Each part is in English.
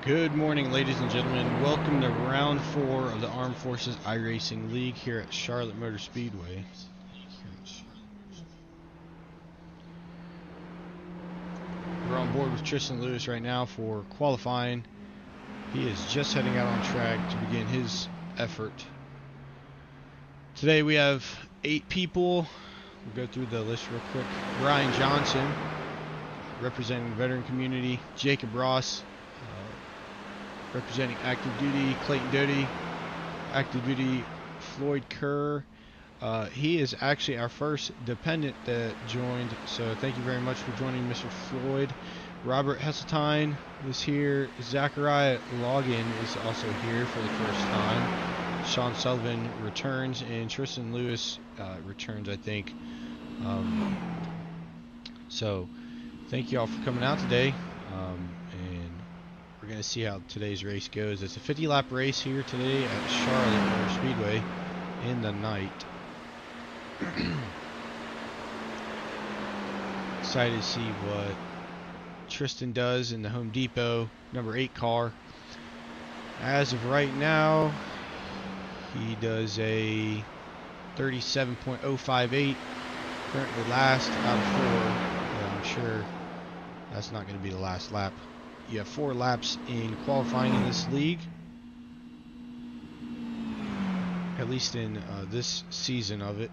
Good morning, ladies and gentlemen. Welcome to round 4 of the Armed Forces iRacing League here at Charlotte Motor Speedway. We're on board with Tristan Lewis right now for qualifying. He is just heading out on track to begin his effort. Today we have 8 people. We'll go through the list real quick. Brian Johnson, representing the veteran community. Jacob Ross, representing active duty. Clayton Doty, active duty. Floyd Kerr, he is actually our first dependent that joined, so thank you very much for joining, Mr. Floyd. Robert Hesseltine is here. Zachariah Logan is also here for the first time. Sean Sullivan returns, and Tristan Lewis returns, I think. So thank you all for coming out today, and we're going to see how today's race goes. It's a 50-lap race here today at Charlotte Motor Speedway in the night. Excited to see what Tristan does in the Home Depot number 8 car. As of right now, he does a 37.058, currently last out of 4. I'm sure that's not going to be the last lap. You have 4 laps in qualifying in this league, at least in this season of it.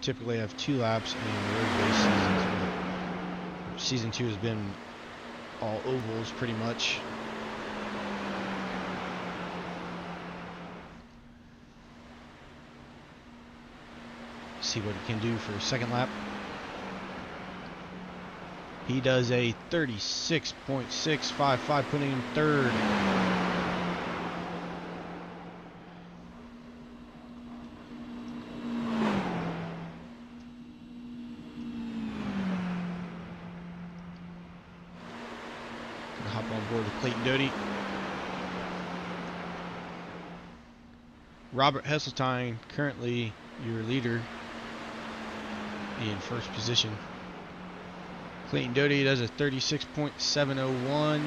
Typically have 2 laps in road race seasons, but season 2 has been all ovals pretty much. See what he can do for a second lap. He does a 36.655, putting him third. Hop on board with Clayton Doty. Robert Hesseltine, currently your leader, in first position. Clayton Doty does a 36.701.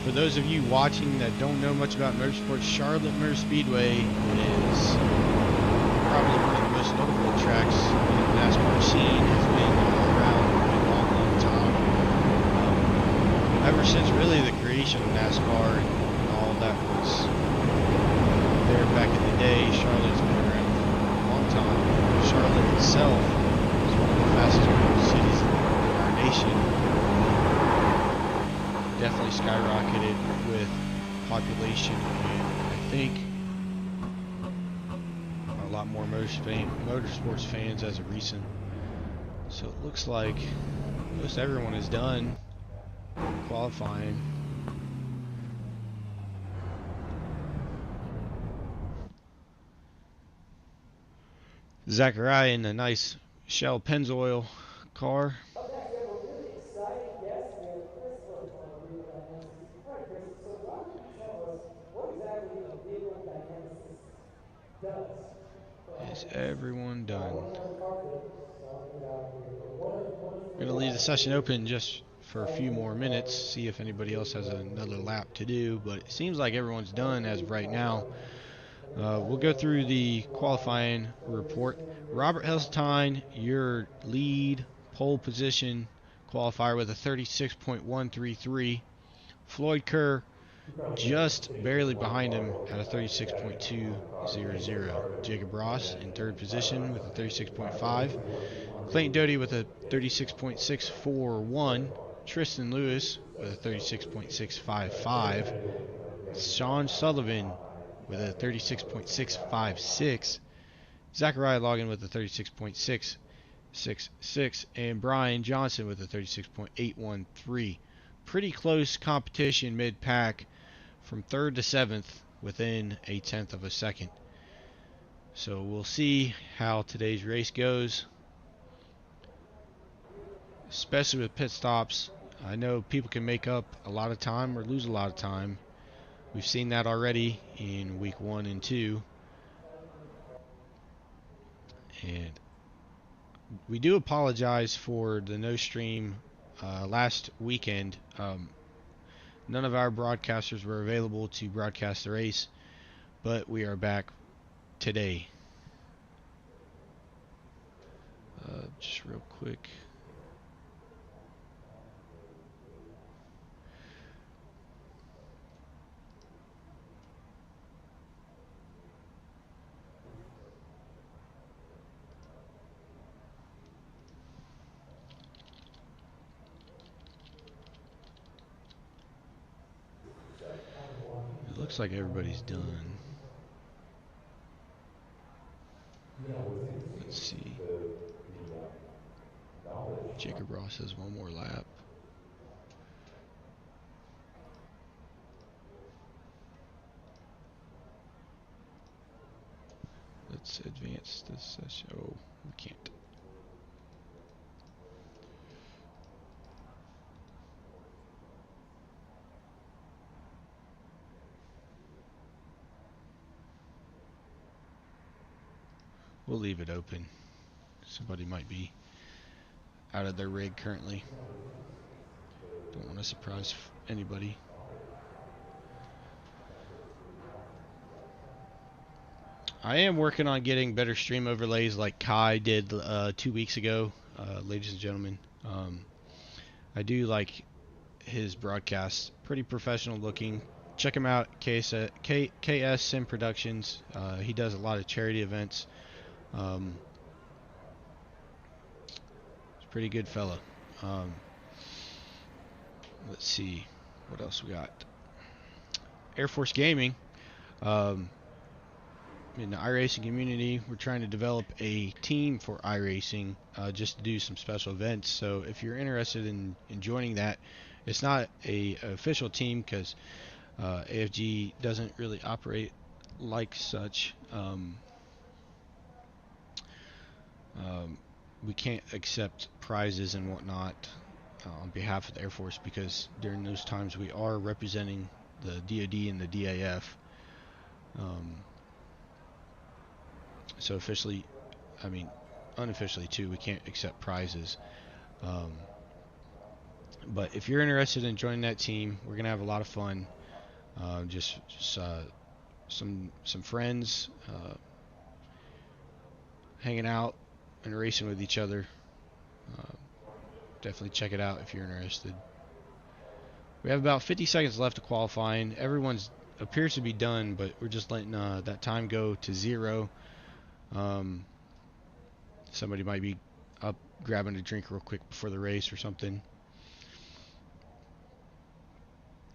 For those of you watching that don't know much about motorsports, Charlotte Motor Speedway is probably one of the most notable tracks in the NASCAR scene. Has been around for a long, long time. Ever since really the creation of NASCAR and all that was there back in the day, Charlotte's been around for a long time. Charlotte itself is one of the fastest growing cities in our nation. Definitely skyrocketed with population, and I think a lot more motorsports fans as of recent. So it looks like most everyone is done qualifying. Zachariah in a nice Shell Pennzoil car. Is everyone done? We're going to leave the session open just for a few more minutes, see if anybody else has another lap to do, but it seems like everyone's done as of right now. We'll go through the qualifying report. Robert Hesseltine, your lead pole position qualifier with a 36.133. Floyd Kerr just barely behind him at a 36.200. Jacob Ross in third position with a 36.5. Clayton Doty with a 36.641. Tristan Lewis with a 36.655. Sean Sullivan with a 36.656. Zachariah Logan with a 36.666. And Brian Johnson with a 36.813. Pretty close competition mid-pack from 3rd to 7th within a tenth of a second. So we'll see how today's race goes, especially with pit stops. I know people can make up a lot of time or lose a lot of time. We've seen that already in week 1 and 2. And we do apologize for the no stream last weekend. None of our broadcasters were available to broadcast the race, but we are back today. Just real quick. It looks like everybody's done. Let's see. Jacob Ross has one more lap. Let's advance this session. Oh, we can't. We'll leave it open. Somebody might be out of their rig currently. Don't want to surprise anybody. I am working on getting better stream overlays like Kai did 2 weeks ago, ladies and gentlemen. I do like his broadcasts. Pretty professional looking. Check him out, KS Sim Productions. He does a lot of charity events. He's a pretty good fella. Let's see what else we got. Air Force Gaming. In the iRacing community, we're trying to develop a team for iRacing just to do some special events. So if you're interested in joining that, it's not a official team because AFG doesn't really operate like such. We can't accept prizes and whatnot on behalf of the Air Force because during those times we are representing the DoD and the DAF. So officially, I mean unofficially too, we can't accept prizes. But if you're interested in joining that team, we're gonna have a lot of fun. Just some friends hanging out and racing with each other. Definitely check it out if you're interested. We have about 50 seconds left to qualifying. Everyone's appears to be done, but we're just letting that time go to 0. Somebody might be up grabbing a drink real quick before the race or something.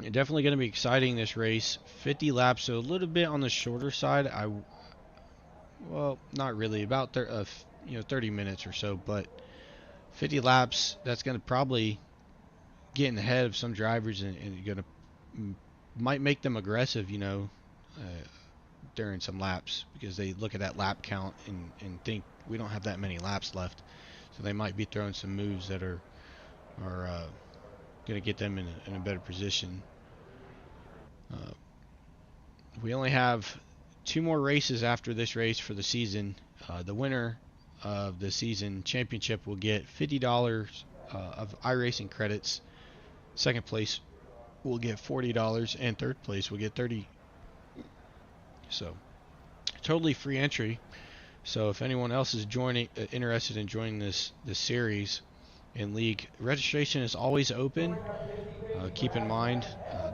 It's definitely going to be exciting, this race. 50 laps, so a little bit on the shorter side. Well, not really, about 30 minutes or so, but 50 laps, that's going to probably get in the head of some drivers and might make them aggressive, during some laps because they look at that lap count and think we don't have that many laps left, so they might be throwing some moves that are going to get them in a better position. We only have 2 more races after this race for the season. The winner of the season championship will get $50 of iRacing credits. Second place will get $40, and third place will get $30. So totally free entry. So if anyone else is interested in joining this series in league, registration is always open. Keep in mind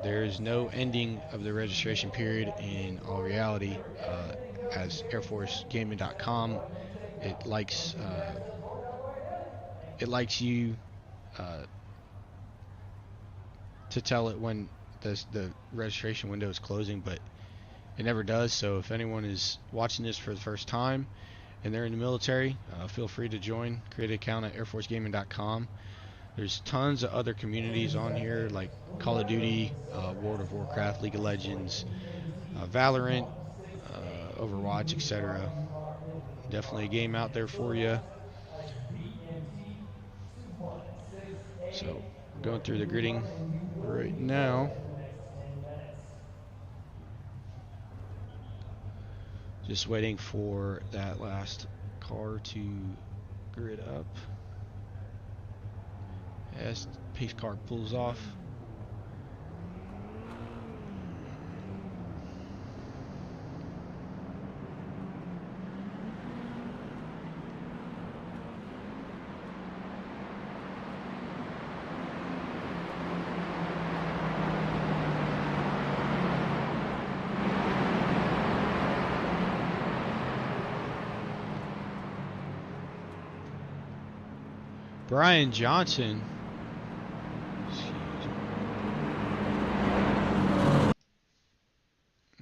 there is no ending of the registration period in all reality, as airforcegaming.com, it likes it likes you to tell it when the registration window is closing, but it never does. So if anyone is watching this for the first time and they're in the military, feel free to join. Create an account at airforcegaming.com. There's tons of other communities on here, like Call of Duty, World of Warcraft, League of Legends, Valorant, Overwatch, etc. Definitely a game out there for you. So we're going through the gridding right now. Just waiting for that last car to grid up. As pace car pulls off. Brian Johnson.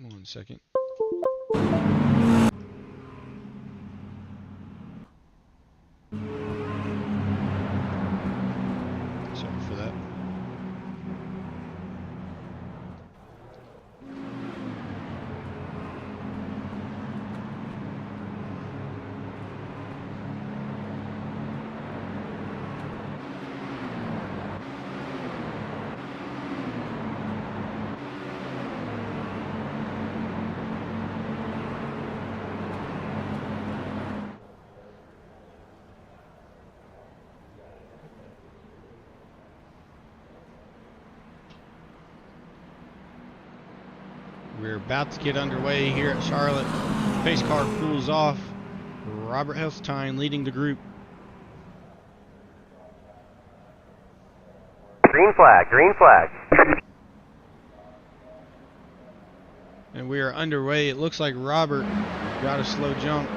One second. Sorry for that. We're about to get underway here at Charlotte. Pace car pulls off. Robert Helstine leading the group. Green flag, green flag. And we are underway. It looks like Robert got a slow jump.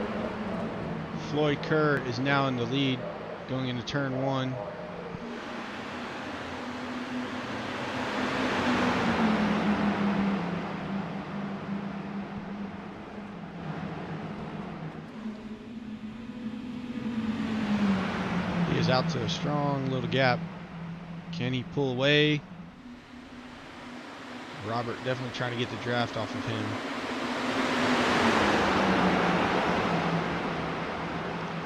Floyd Kerr is now in the lead going into turn one. Out to a strong little gap. Can he pull away? Robert definitely trying to get the draft off of him.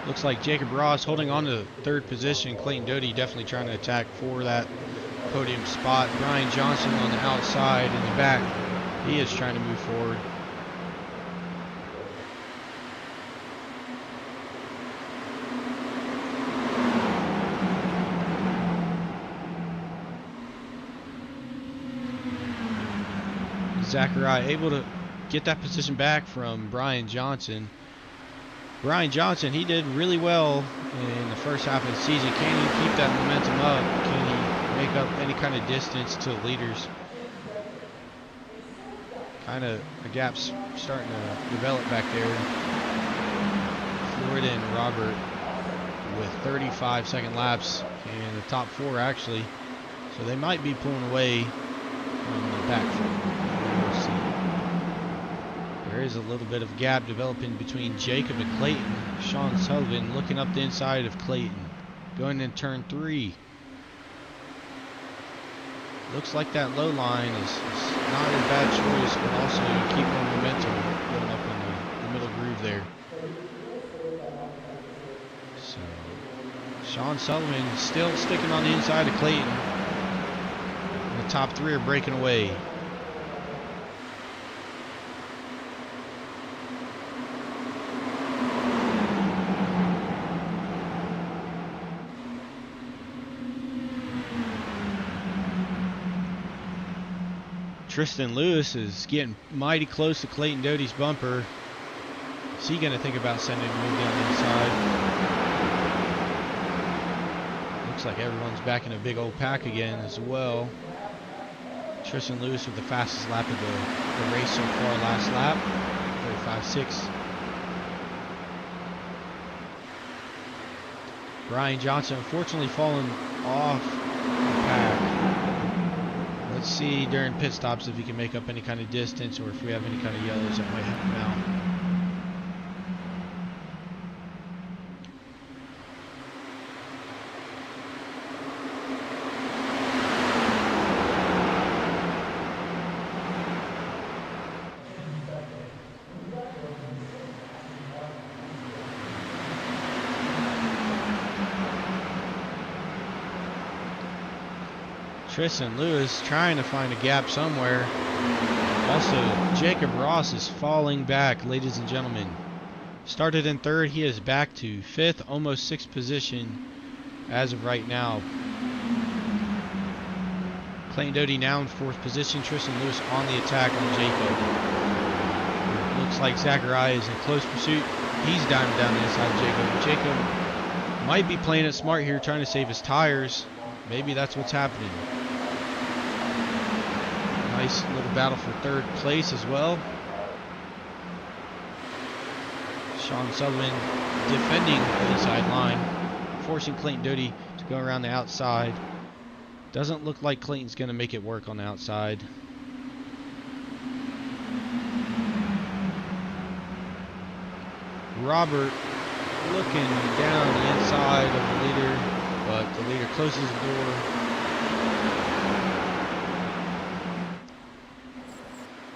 Looks like Jacob Ross holding on to third position. Clayton Doty definitely trying to attack for that podium spot. Brian Johnson on the outside in the back. He is trying to move forward. Zachariah able to get that position back from Brian Johnson. Brian Johnson, he did really well in the first half of the season. Can he keep that momentum up? Can he make up any kind of distance to the leaders? Kind of a gap's starting to develop back there. Florida and Robert with 35-second laps in the top four actually. So they might be pulling away from the back four. There is a little bit of gap developing between Jacob and Clayton. Sean Sullivan looking up the inside of Clayton. Going in turn three. Looks like that low line is not a bad choice, but also keeping momentum going up in the middle groove there. So Sean Sullivan still sticking on the inside of Clayton. And the top three are breaking away. Tristan Lewis is getting mighty close to Clayton Doty's bumper. Is he going to think about sending a move down the inside? Looks like everyone's back in a big old pack again as well. Tristan Lewis with the fastest lap of the race so far last lap. 35.6. Brian Johnson unfortunately fallen off the pack. Let's see during pit stops if he can make up any kind of distance or if we have any kind of yellows that might help him out. Tristan Lewis trying to find a gap somewhere. Also, Jacob Ross is falling back, ladies and gentlemen. Started in third, he is back to fifth, almost sixth position as of right now. Clayton Doty now in fourth position. Tristan Lewis on the attack on Jacob. Looks like Zachariah is in close pursuit. He's diving down the inside of Jacob. Jacob might be playing it smart here, trying to save his tires. Maybe that's what's happening. Nice little battle for third place as well. Sean Sullivan defending the inside line, forcing Clayton Doty to go around the outside. Doesn't look like Clayton's going to make it work on the outside. Robert looking down the inside of the leader, but the leader closes the door.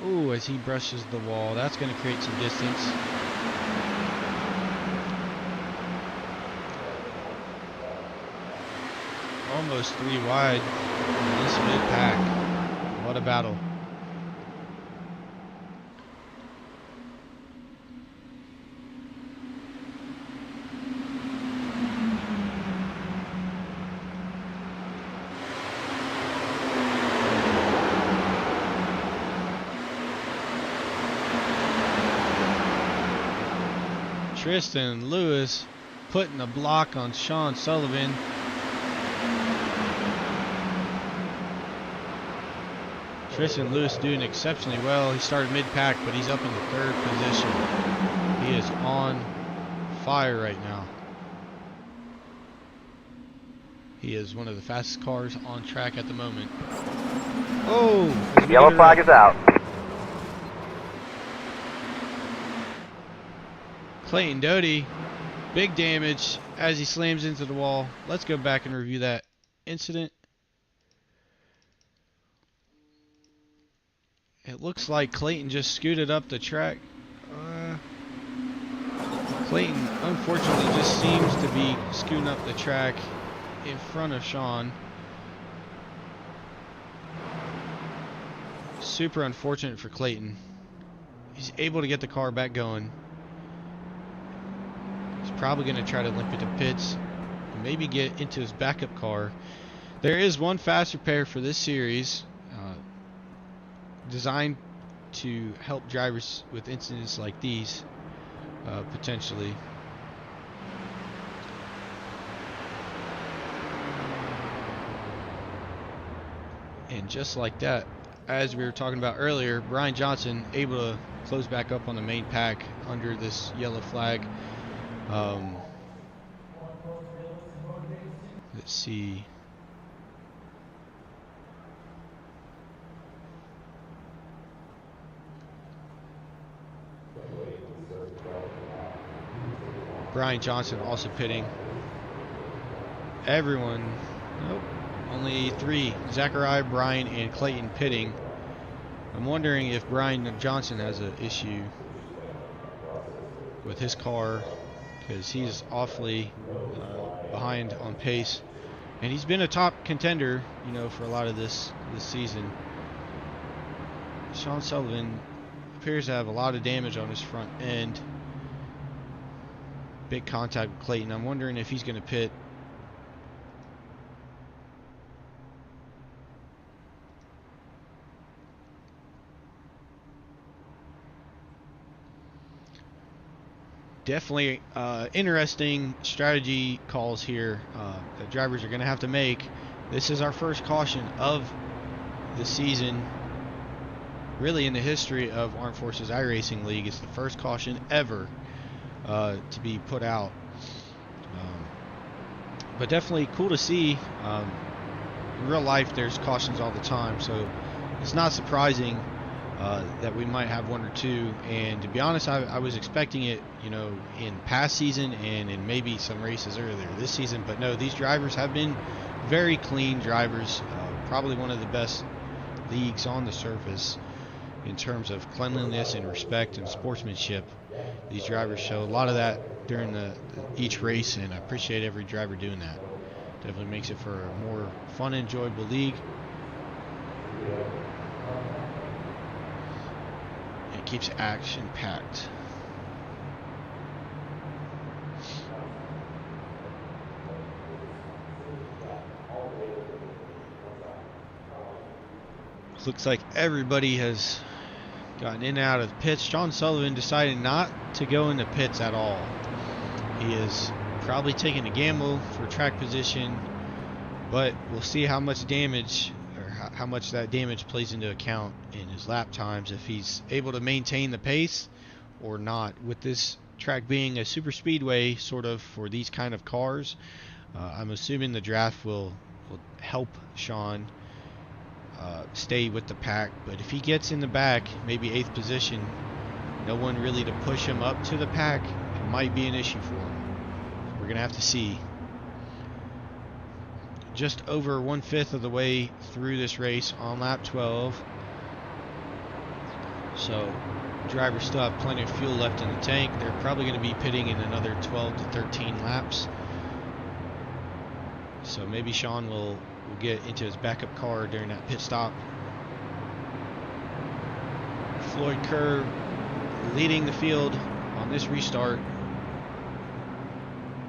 Ooh, as he brushes the wall, that's going to create some distance. Almost 3 wide in this mid-pack. What a battle. Tristan Lewis putting a block on Sean Sullivan. Tristan Lewis doing exceptionally well. He started mid-pack, but he's up in the third position. He is on fire right now. He is one of the fastest cars on track at the moment. Oh! Yellow flag is out. Clayton Doty, big damage as he slams into the wall. Let's go back and review that incident. It looks like Clayton just scooted up the track. Clayton, unfortunately, just seems to be scooting up the track in front of Sean. Super unfortunate for Clayton. He's able to get the car back going. He's probably going to try to limp it to pits and maybe get into his backup car. There is one fast repair for this series, designed to help drivers with incidents like these, potentially. And just like that, as we were talking about earlier, Brian Johnson able to close back up on the main pack under this yellow flag. Let's see. Brian Johnson also pitting. Everyone, nope, only 3. Zachariah, Brian, and Clayton pitting. I'm wondering if Brian Johnson has an issue with his car, because he's awfully behind on pace, and he's been a top contender, you know, for a lot of this season. Sean Sullivan appears to have a lot of damage on his front end. Big contact with Clayton. I'm wondering if he's going to pit. Definitely interesting strategy calls here that drivers are going to have to make. This is our first caution of the season. Really, in the history of Armed Forces iRacing League, it's the first caution ever to be put out. but definitely cool to see. In real life, there's cautions all the time, so it's not surprising that we might have one or two. And to be honest, I was expecting it, you know, in past season and in maybe some races earlier this season. But no, these drivers have been very clean drivers. Probably one of the best leagues on the surface in terms of cleanliness and respect and sportsmanship. These drivers show a lot of that during each race, and I appreciate every driver doing that. Definitely makes it for a more fun and enjoyable league. And it keeps action packed. Looks like everybody has gotten in and out of the pits. John Sullivan decided not to go in the pits at all. He is probably taking a gamble for track position, but we'll see how much damage or how much that damage plays into account in his lap times, if he's able to maintain the pace or not. With this track being a super speedway sort of for these kind of cars, I'm assuming the draft will help Sean stay with the pack. But if he gets in the back, maybe 8th position, no one really to push him up to the pack, it might be an issue for him. We're gonna have to see. Just over 1/5 of the way through this race on lap 12, so drivers still have plenty of fuel left in the tank. They're probably going to be pitting in another 12 to 13 laps, so maybe Sean will get into his backup car during that pit stop. Floyd Kerr leading the field on this restart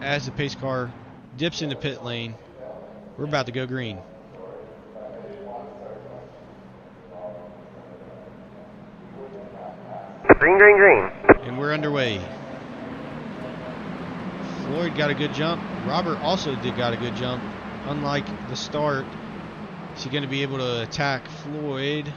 as the pace car dips into pit lane. We're about to go green. Green, green, green. And we're underway. Floyd got a good jump. Robert also got a good jump. Unlike the start, is he going to be able to attack Floyd?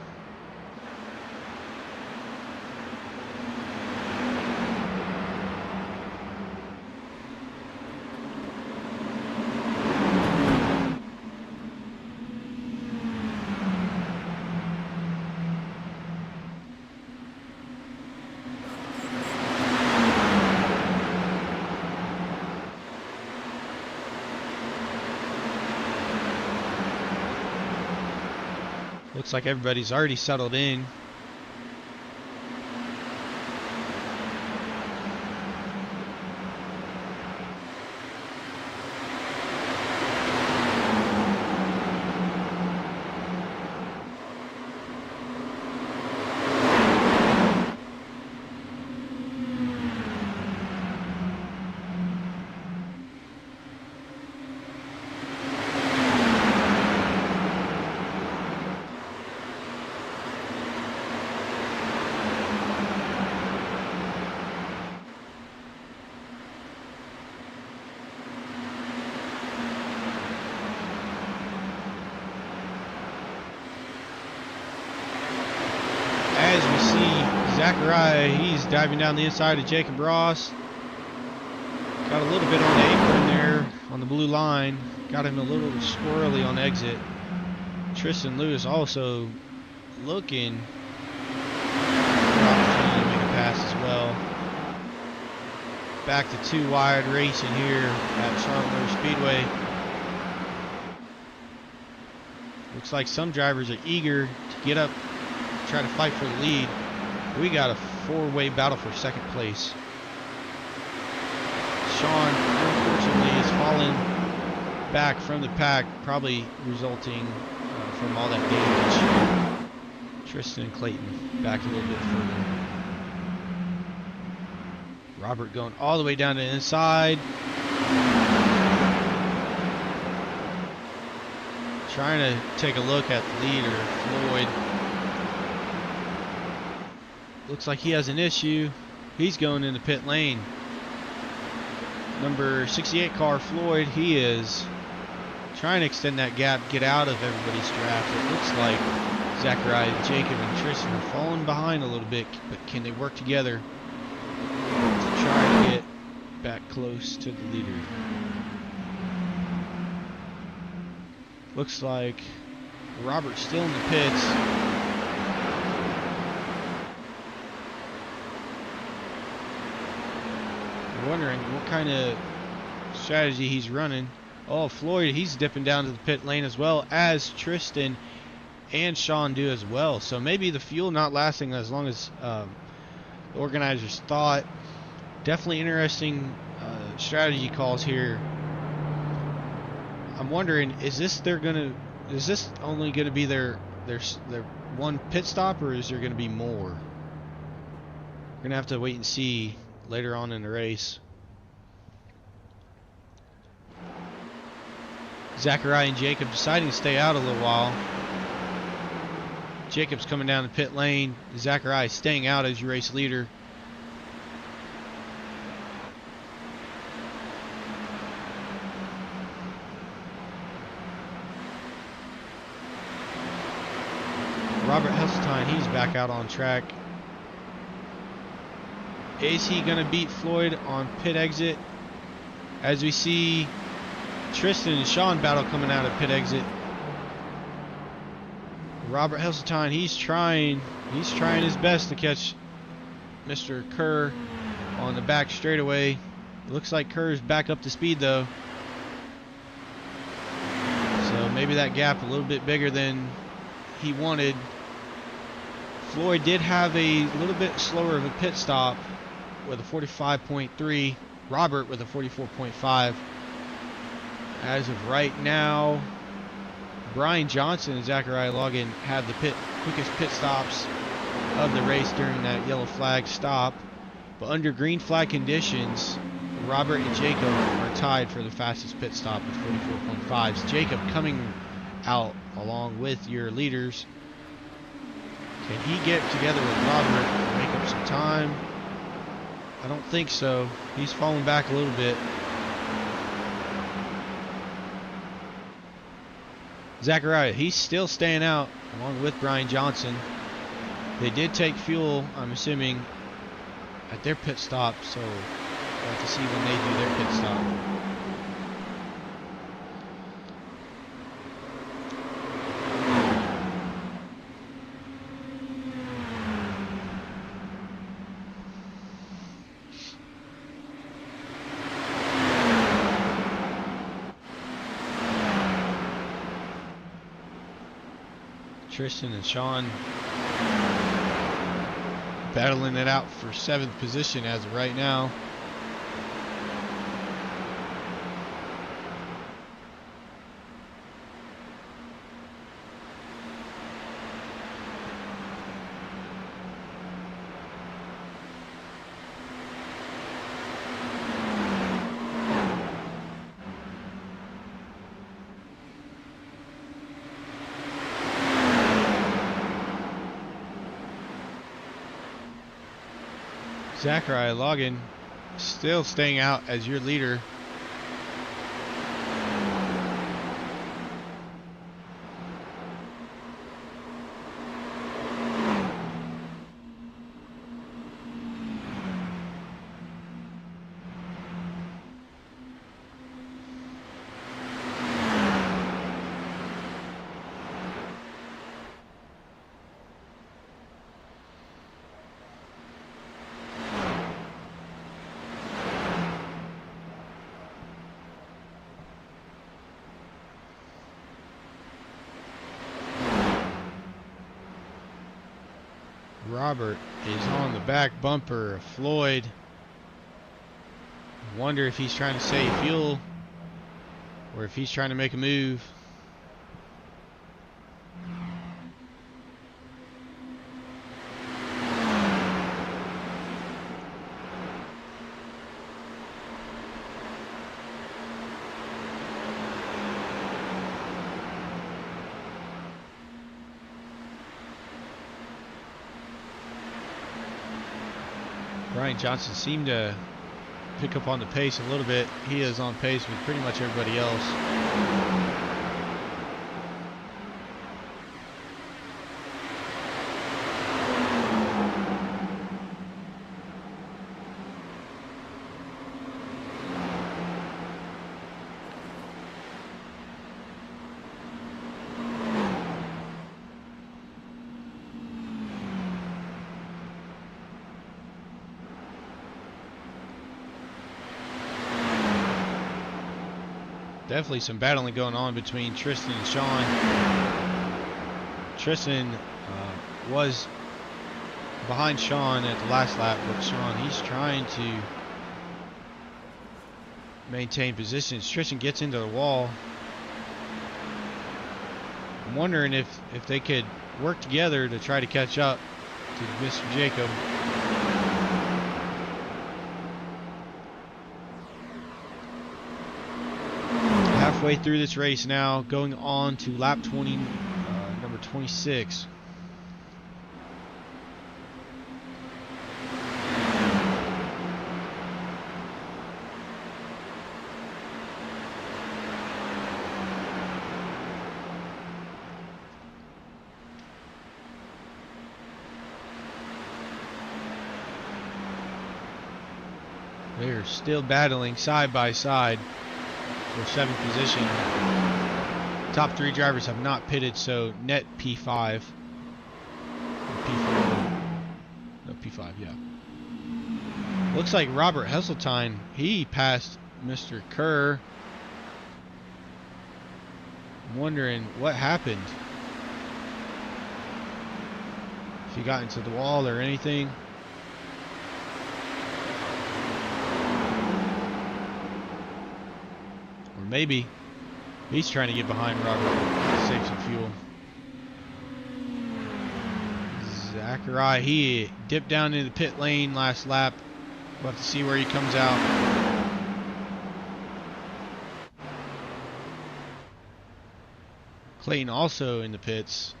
Looks like everybody's already settled in. As we see Zachariah, he's diving down the inside of Jacob Ross. Got a little bit on the apron there on the blue line. Got him a little squirrely on exit. Tristan Lewis also looking for opportunity to make a pass as well. Back to 2 wide racing here at Charlotte Motor Speedway. Looks like some drivers are eager to get up, try to fight for the lead. We got a 4-way battle for second place. Sean, unfortunately, is falling back from the pack, probably resulting from all that damage. Tristan and Clayton back a little bit further. Robert going all the way down to the inside. Trying to take a look at the leader, Floyd. Looks like he has an issue. He's going in the pit lane. Number 68 car, Floyd, he is trying to extend that gap, get out of everybody's draft. It looks like Zachariah, Jacob, and Tristan are falling behind a little bit, but can they work together to try to get back close to the leader? Looks like Robert's still in the pits. I'm wondering what kind of strategy he's running. Oh, Floyd, he's dipping down to the pit lane as well, as Tristan and Sean do as well. So maybe the fuel not lasting as long as the organizers thought. Definitely interesting strategy calls here. I'm wondering, is this only gonna be their one pit stop, or is there gonna be more? We're gonna have to wait and see later on in the race. Zachariah and Jacob deciding to stay out a little while. Jacob's coming down the pit lane. Zachariah staying out as your race leader. Robert Hesseltine, he's back out on track. Is he going to beat Floyd on pit exit? As we see Tristan and Sean battle coming out of pit exit. Robert Hesseltine, he's trying his best to catch Mr. Kerr on the back straightaway. It looks like Kerr's back up to speed though. So maybe that gap a little bit bigger than he wanted. Floyd did have a little bit slower of a pit stop with a 45.3. Robert with a 44.5. As of right now, Brian Johnson and Zachariah Logan have the quickest pit stops of the race during that yellow flag stop. But under green flag conditions, Robert and Jacob are tied for the fastest pit stop with 44.5s. Jacob coming out along with your leaders. Can he get together with Robert and make up some time? I don't think so. He's falling back a little bit. Zachariah, he's still staying out along with Brian Johnson. They did take fuel, I'm assuming, at their pit stop, so we'll have to see when they do their pit stop. Tristan and Sean battling it out for 7th position as of right now. Zachariah Logan still staying out as your leader. Robert is on the back bumper of Floyd. Wonder if he's trying to save fuel or if he's trying to make a move. Brian Johnson seemed to pick up on the pace a little bit. He is on pace with pretty much everybody else. Definitely some battling going on between Tristan and Sean. Tristan was behind Sean at the last lap, but Sean, he's trying to maintain positions. Tristan gets into the wall. I'm wondering if they could work together to try to catch up to Mr. Jacob. Halfway through this race now, going on to lap 20, number 26. They're still battling side by side for 7th position. Top 3 drivers have not pitted, so net P5. P4. No, P5, yeah. Looks like Robert Hesseltine, he passed Mr. Kerr. I'm wondering what happened. If he got into the wall or anything. Maybe he's trying to get behind Robert to save some fuel. Zachariah, he dipped down into the pit lane last lap. We'll have to see where he comes out. Clayton also in the pits.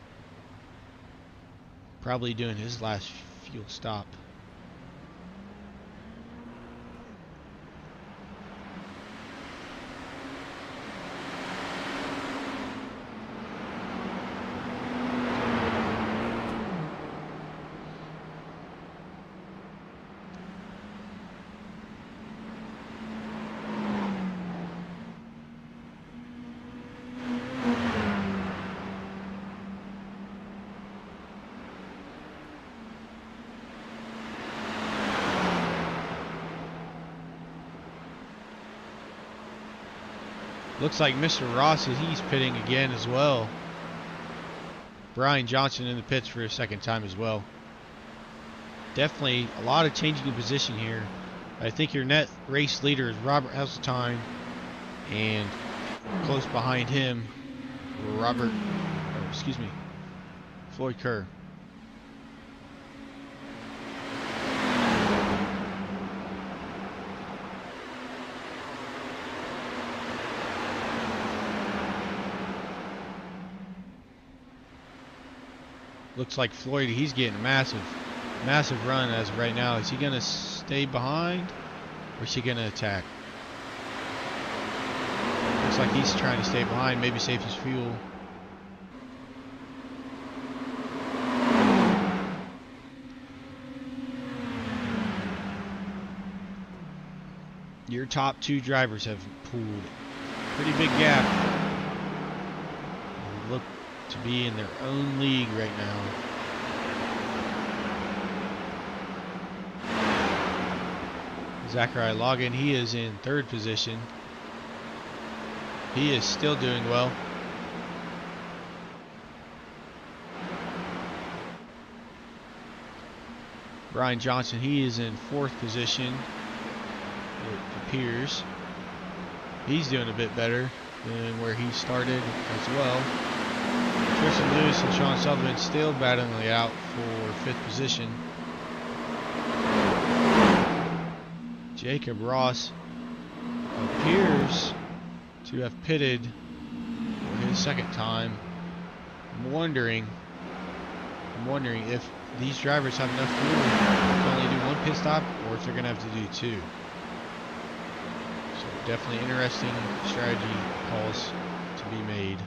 Probably doing his last fuel stop. Looks like Mr. Ross, he's pitting again as well. Brian Johnson in the pits for a second time as well. Definitely a lot of changing in position here. I think your net race leader is Robert Hesseltine, and close behind him, Floyd Kerr. Looks like Floyd, he's getting a massive run as of right now. Is he going to stay behind, or is he going to attack? Looks like he's trying to stay behind, maybe save his fuel. Your top 2 drivers have pulled pretty big gap. They look to be in their own league right now. Zachariah Logan, he is in 3rd position. He is still doing well. Brian Johnson, he is in 4th position, it appears. He's doing a bit better than where he started as well. Tristan Lewis and Sean Sullivan still battling it out for 5th position. Jacob Ross appears to have pitted for his 2nd time. I'm wondering if these drivers have enough fuel to only do 1 pit stop, or if they're going to have to do 2. So definitely interesting strategy calls to be made.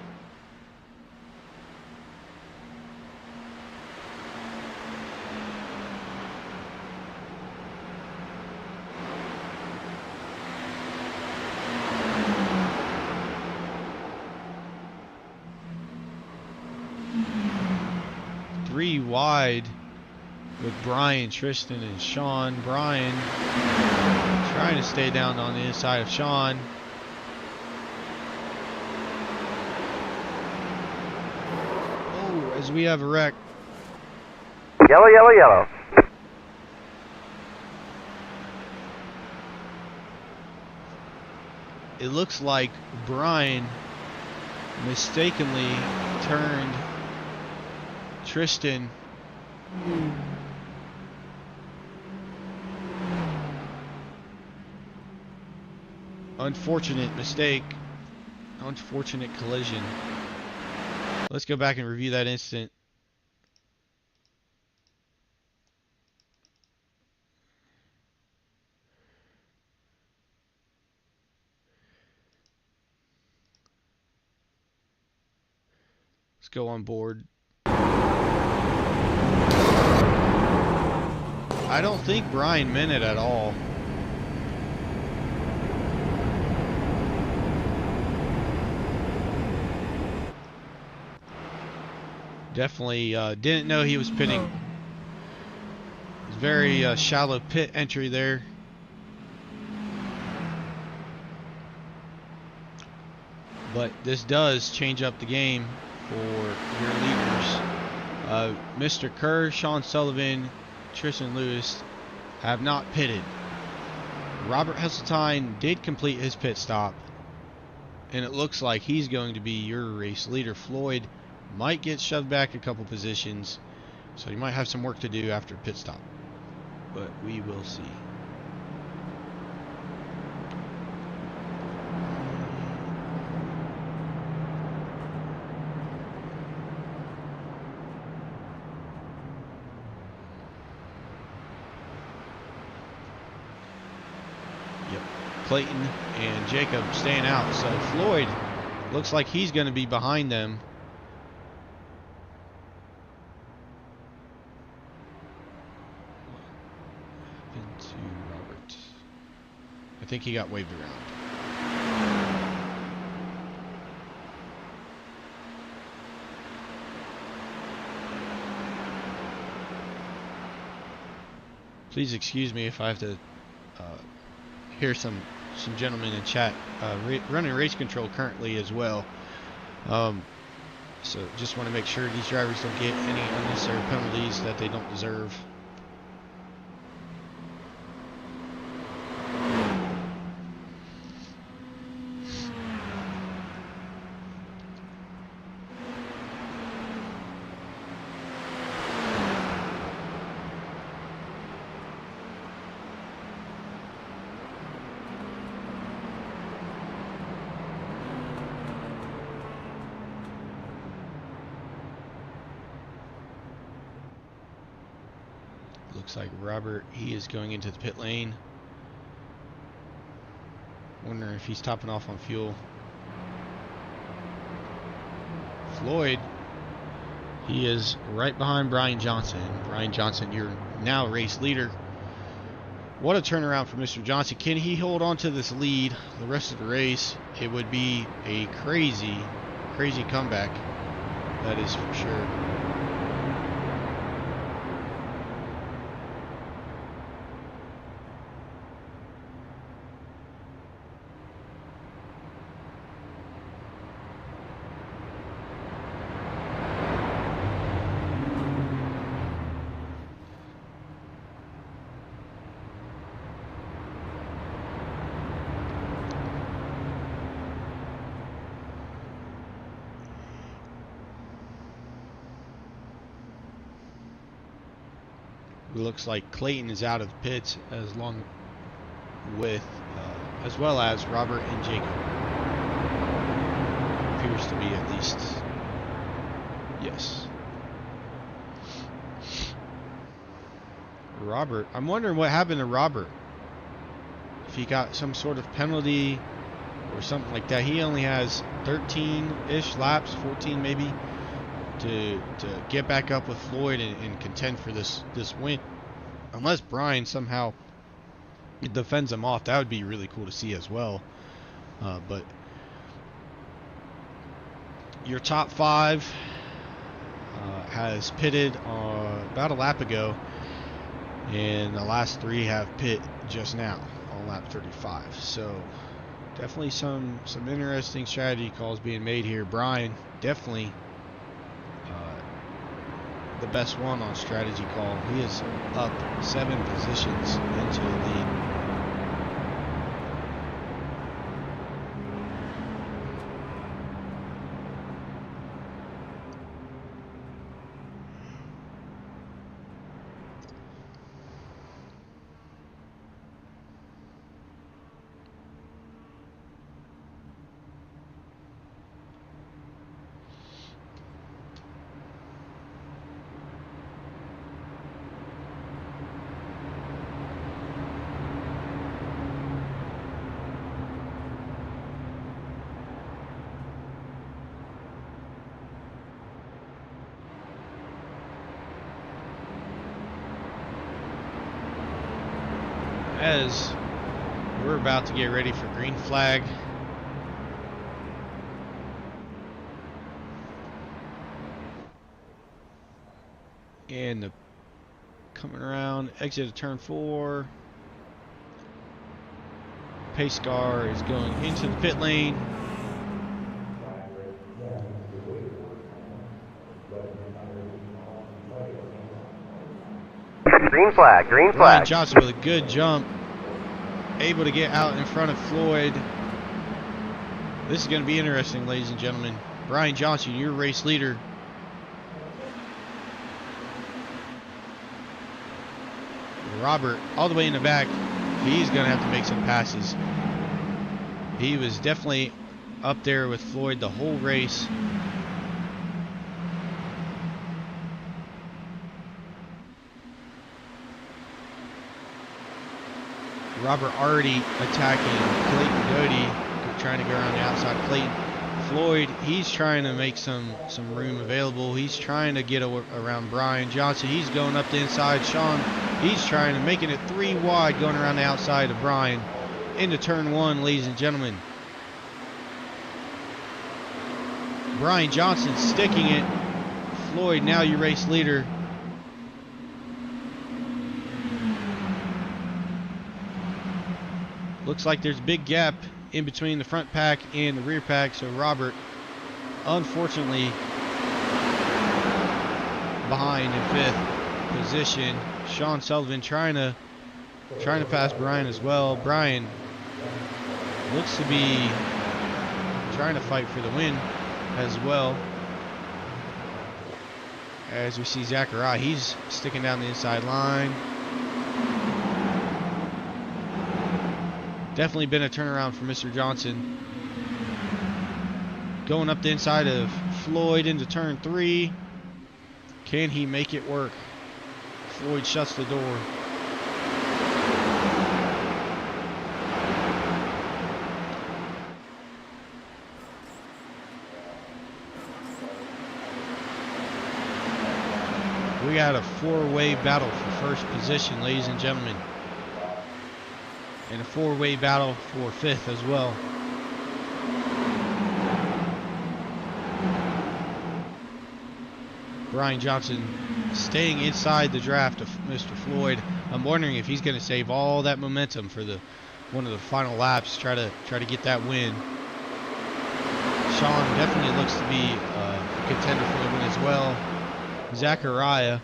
Three wide with Brian, Tristan, and Sean. Brian trying to stay down on the inside of Sean. as we have a wreck. Yellow, yellow, yellow. It looks like Brian mistakenly turned Tristan unfortunate mistake, unfortunate collision. Let's go back and review that incident. Let's go on board. I don't think Brian meant it at all. Definitely didn't know he was pitting. It was very shallow pit entry there. But this does change up the game for your leaders. Mr. Kerr, Sean Sullivan, Tristan Lewis have not pitted. Robert Hesseltine did complete his pit stop, and it looks like he's going to be your race leader. Floyd might get shoved back a couple positions, so he might have some work to do after pit stop, but we will see. Clayton and Jacob staying out, so Floyd looks like he's going to be behind them. What happened to Robert? I think he got waved around. Please excuse me if I have to hear some gentlemen in chat running race control currently as well. So just want to make sure these drivers don't get any unnecessary penalties that they don't deserve. Looks like Robert, he is going into the pit lane. Wondering if he's topping off on fuel. Floyd, he is right behind Brian Johnson. Brian Johnson, you're now race leader. What a turnaround for Mr. Johnson. Can he hold on to this lead the rest of the race? It would be a crazy, crazy comeback. That is for sure. It looks like Clayton is out of the pits as well as Robert and Jacob. Appears to be at least. Yes. Robert, I'm wondering what happened to Robert. If he got some sort of penalty or something like that. He only has 13-ish laps, 14 maybe, to get back up with Floyd and contend for this win. Unless Brian somehow defends him off, that would be really cool to see as well. But your top five has pitted about a lap ago, and the last three have pit just now on lap 35. So definitely some interesting strategy calls being made here. Brian definitely the best one on strategy call. He is up 7 positions into the lead. As we're about to get ready for green flag, and coming around exit of turn 4, pace car is going into the pit lane. Green flag, green Brian flag. Johnson with a good jump, able to get out in front of Floyd. This is going to be interesting, ladies and gentlemen. Brian Johnson, your race leader. Robert, all the way in the back, he's going to have to make some passes. He was definitely up there with Floyd the whole race. Robert already attacking Clayton Doty, trying to go around the outside. Clayton Floyd, he's trying to make some room available. He's trying to get around Brian Johnson. He's going up the inside. Sean, he's trying to making it 3 wide, going around the outside of Brian into turn 1, ladies and gentlemen. Brian Johnson sticking it. Floyd, now your race leader. Looks like there's a big gap in between the front pack and the rear pack, so Robert, unfortunately, behind in 5th position. Sean Sullivan trying to pass Brian as well. Brian looks to be trying to fight for the win as well. As we see Zachariah, he's sticking down the inside line. Definitely been a turnaround for Mr. Johnson. Going up the inside of Floyd into turn 3. Can he make it work? Floyd shuts the door. We got a 4-way battle for first position, ladies and gentlemen. And a 4-way battle for 5th as well. Brian Johnson staying inside the draft of Mr. Floyd. I'm wondering if he's going to save all that momentum for one of the final laps, try to get that win. Sean definitely looks to be a contender for the win as well. Zachariah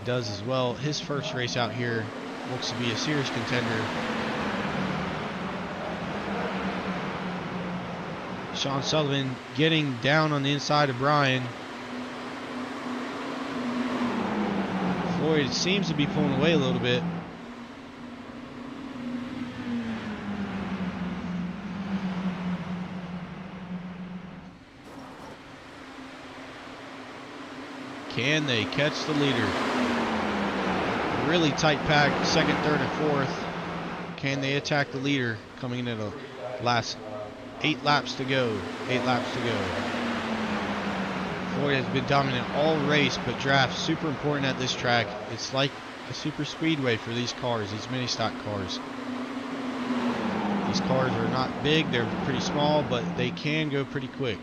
does as well. His first race out here looks to be a serious contender. Sean Sullivan getting down on the inside of Brian. Floyd seems to be pulling away a little bit. Can they catch the leader? Really tight pack, 2nd, 3rd, and 4th. Can they attack the leader coming into the last 8 laps to go? 8 laps to go. Floyd has been dominant all race, but draft super important at this track. It's like a super speedway for these cars, these mini stock cars. These cars are not big, they're pretty small, but they can go pretty quick.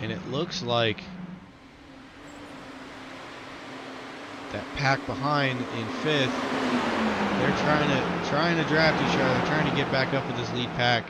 And it looks like that pack behind in 5th, they're trying to draft each other. They're trying to get back up with this lead pack.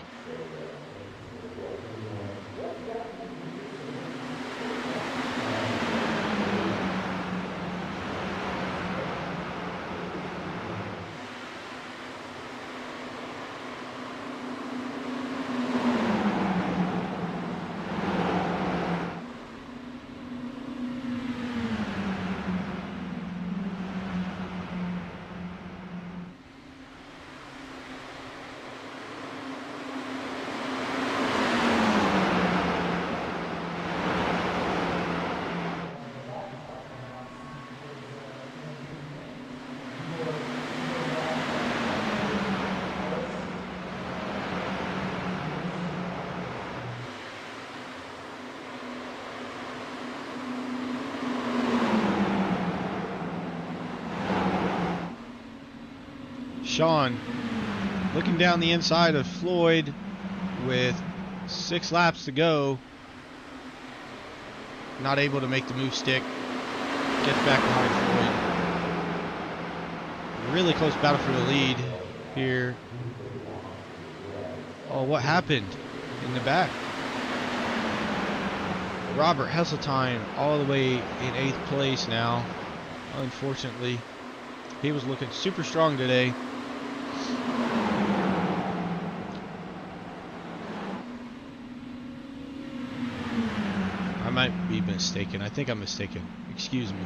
Sean looking down the inside of Floyd with 6 laps to go. Not able to make the move stick. Gets back behind Floyd. Really close battle for the lead here. Oh, what happened in the back? Robert Hesseltine all the way in 8th place now. Unfortunately, he was looking super strong today. I might be mistaken. I think I'm mistaken. Excuse me.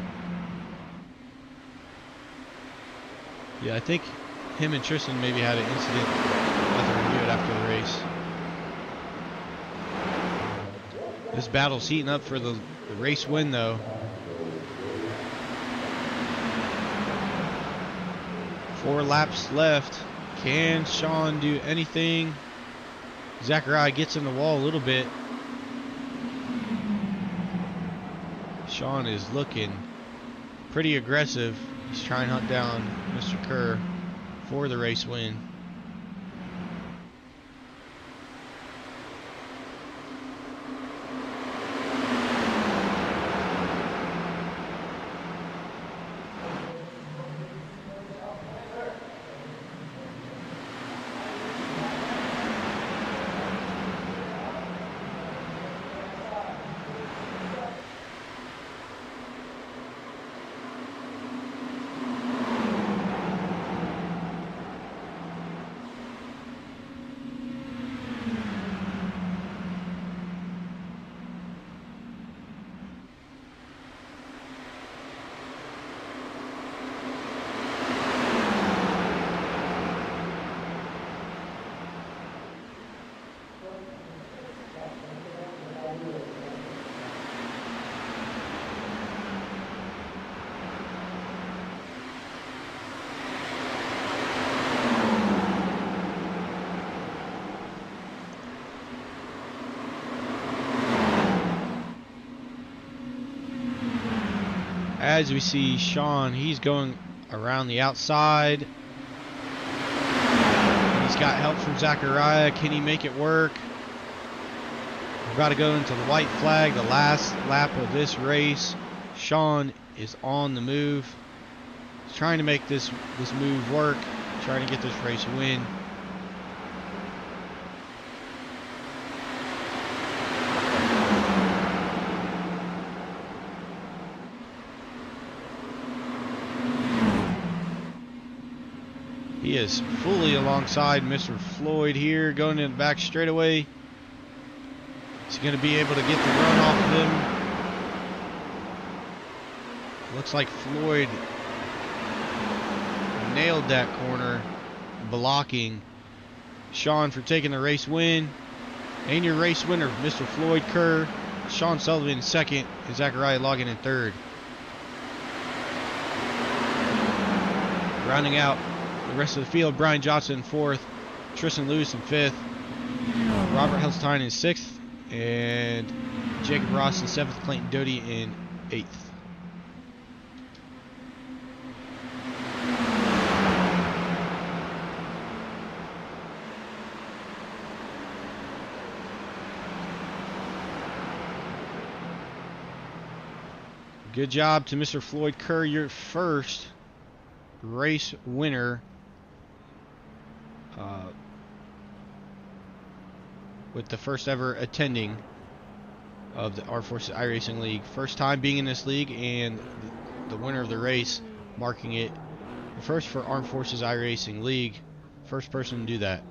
Yeah, I think him and Tristan maybe had an incident. Nothing reviewed after the race. This battle's heating up for the race win, though. 4 laps left. Can Sean do anything? Zachariah gets in the wall a little bit. Sean is looking pretty aggressive. He's trying to hunt down Mr. Kerr for the race win. As we see Sean, he's going around the outside. He's got help from Zachariah. Can he make it work? We're about to go into the white flag, the last lap of this race. Sean is on the move. He's trying to make this move work, trying to get this race win. He is fully alongside Mr. Floyd here, going in the back straightaway. Is he going to be able to get the run off of him? Looks like Floyd nailed that corner, blocking Sean for taking the race win. And your race winner, Mr. Floyd Kerr. Sean Sullivan in second, and Zachariah logging in third. Rounding out the rest of the field, Brian Johnson in fourth, Tristan Lewis in fifth, Robert Helstein in sixth, and Jacob Ross in seventh, Clayton Doty in eighth. Good job to Mr. Floyd Kerr, your first race winner with the first ever attending of the Armed Forces iRacing League. First time being in this league, and the winner of the race, marking it the first for Armed Forces iRacing League. First person to do that.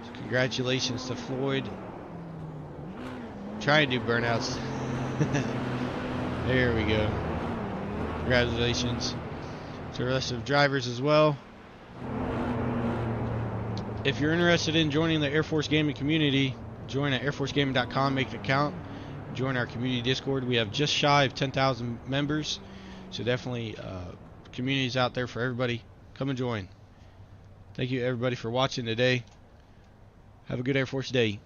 So congratulations to Floyd. Try to do burnouts. There we go. Congratulations to the rest of the drivers as well. If you're interested in joining the Air Force Gaming community, join at airforcegaming.com, make an account, join our community Discord. We have just shy of 10,000 members, so definitely communities out there for everybody. Come and join. Thank you everybody for watching today. Have a good Air Force day.